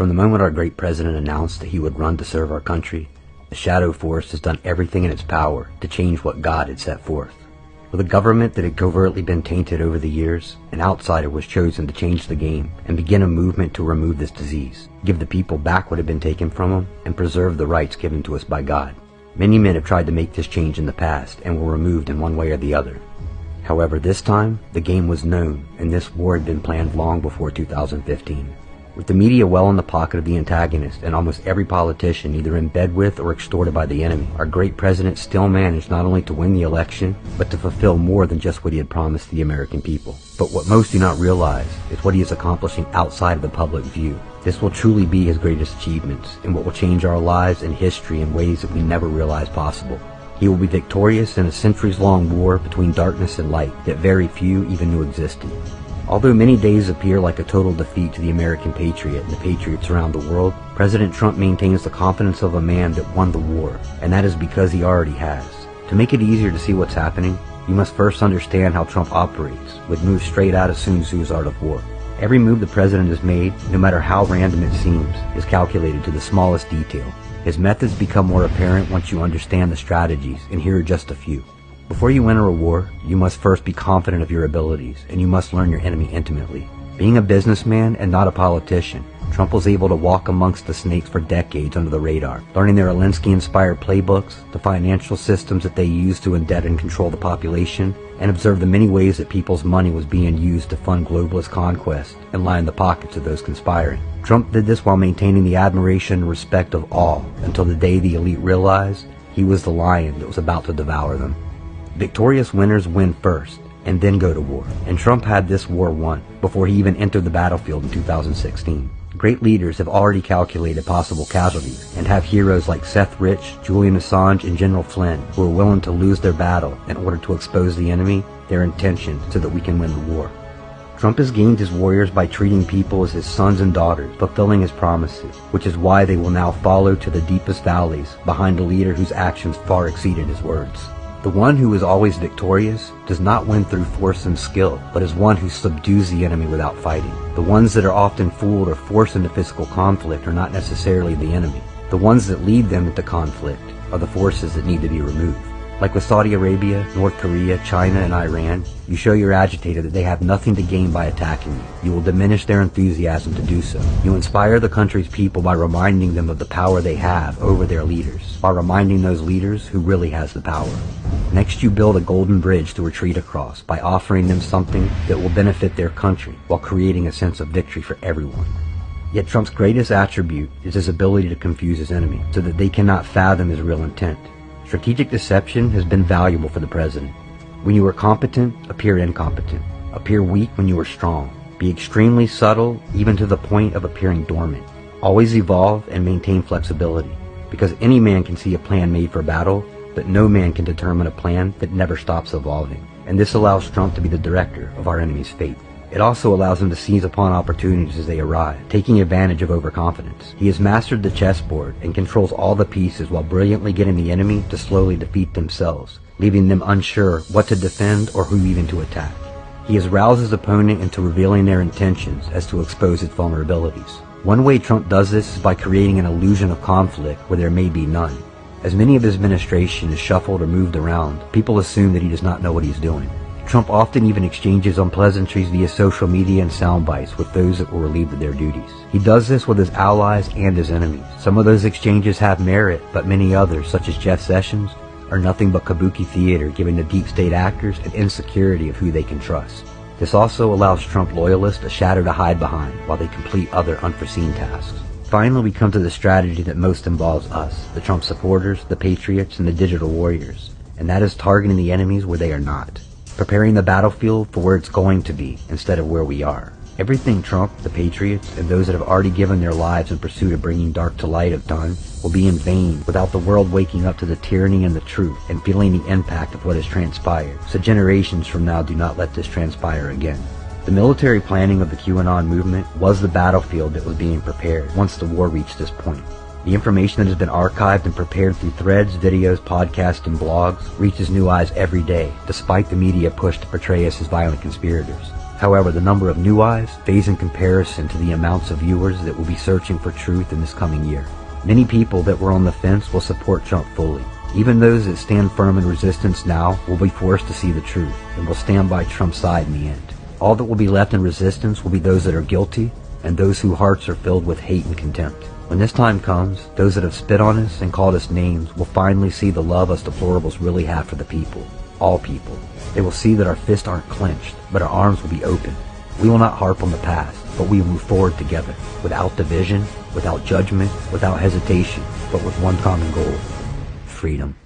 From the moment our great president announced that he would run to serve our country, the shadow force has done everything in its power to change what God had set forth. With a government that had covertly been tainted over the years, an outsider was chosen to change the game and begin a movement to remove this disease, give the people back what had been taken from them, and preserve the rights given to us by God. Many men have tried to make this change in the past and were removed in one way or the other. However, this time, the game was known, and this war had been planned long before 2015. With the media well in the pocket of the antagonist and almost every politician either in bed with or extorted by the enemy, our great president still managed not only to win the election, but to fulfill more than just what he had promised the American people. But what most do not realize is what he is accomplishing outside of the public view. This will truly be his greatest achievements, and what will change our lives and history in ways that we never realized possible. He will be victorious in a centuries-long war between darkness and light that very few even knew existed. Although many days appear like a total defeat to the American patriot and the patriots around the world, President Trump maintains the confidence of a man that won the war, and that is because he already has. To make it easier to see what's happening, you must first understand how Trump operates, which moves straight out of Sun Tzu's Art of War. Every move the president has made, no matter how random it seems, is calculated to the smallest detail. His methods become more apparent once you understand the strategies, and here are just a few. Before you enter a war, you must first be confident of your abilities, and you must learn your enemy intimately. Being a businessman and not a politician, Trump was able to walk amongst the snakes for decades under the radar, learning their Alinsky-inspired playbooks, the financial systems that they used to indebt and control the population, and observe the many ways that people's money was being used to fund globalist conquest and line the pockets of those conspiring. Trump did this while maintaining the admiration and respect of all, until the day the elite realized he was the lion that was about to devour them. Victorious winners win first, and then go to war, and Trump had this war won before he even entered the battlefield in 2016. Great leaders have already calculated possible casualties, and have heroes like Seth Rich, Julian Assange, and General Flynn who are willing to lose their battle in order to expose the enemy, their intentions, so that we can win the war. Trump has gained his warriors by treating people as his sons and daughters, fulfilling his promises, which is why they will now follow to the deepest valleys behind a leader whose actions far exceeded his words. The one who is always victorious does not win through force and skill, but is one who subdues the enemy without fighting. The ones that are often fooled or forced into physical conflict are not necessarily the enemy. The ones that lead them into conflict are the forces that need to be removed. Like with Saudi Arabia, North Korea, China, and Iran, you show your agitator that they have nothing to gain by attacking you. You will diminish their enthusiasm to do so. You inspire the country's people by reminding them of the power they have over their leaders, by reminding those leaders who really has the power. Next, you build a golden bridge to retreat across by offering them something that will benefit their country while creating a sense of victory for everyone. Yet Trump's greatest attribute is his ability to confuse his enemy so that they cannot fathom his real intent. Strategic deception has been valuable for the president. When you are competent, appear incompetent. Appear weak when you are strong. Be extremely subtle, even to the point of appearing dormant. Always evolve and maintain flexibility, because any man can see a plan made for battle, but no man can determine a plan that never stops evolving. And this allows Trump to be the director of our enemy's fate. It also allows him to seize upon opportunities as they arrive, taking advantage of overconfidence. He has mastered the chessboard and controls all the pieces while brilliantly getting the enemy to slowly defeat themselves, leaving them unsure what to defend or who even to attack. He has roused his opponent into revealing their intentions as to expose its vulnerabilities. One way Trump does this is by creating an illusion of conflict where there may be none. As many of his administration is shuffled or moved around, people assume that he does not know what he's doing. Trump often even exchanges unpleasantries via social media and sound bites with those that were relieved of their duties. He does this with his allies and his enemies. Some of those exchanges have merit, but many others, such as Jeff Sessions, are nothing but kabuki theater, giving the deep state actors an insecurity of who they can trust. This also allows Trump loyalists a shadow to hide behind while they complete other unforeseen tasks. Finally, we come to the strategy that most involves us, the Trump supporters, the patriots, and the digital warriors, and that is targeting the enemies where they are not. Preparing the battlefield for where it's going to be instead of where we are. Everything Trump, the patriots, and those that have already given their lives in pursuit of bringing dark to light have done will be in vain without the world waking up to the tyranny and the truth and feeling the impact of what has transpired. So generations from now, do not let this transpire again. The military planning of the QAnon movement was the battlefield that was being prepared once the war reached this point. The information that has been archived and prepared through threads, videos, podcasts, and blogs reaches new eyes every day, despite the media push to portray us as violent conspirators. However, the number of new eyes fades in comparison to the amounts of viewers that will be searching for truth in this coming year. Many people that were on the fence will support Trump fully. Even those that stand firm in resistance now will be forced to see the truth and will stand by Trump's side in the end. All that will be left in resistance will be those that are guilty and those whose hearts are filled with hate and contempt. When this time comes, those that have spit on us and called us names will finally see the love us deplorables really have for the people. All people. They will see that our fists aren't clenched, but our arms will be open. We will not harp on the past, but we will move forward together, without division, without judgment, without hesitation, but with one common goal: freedom.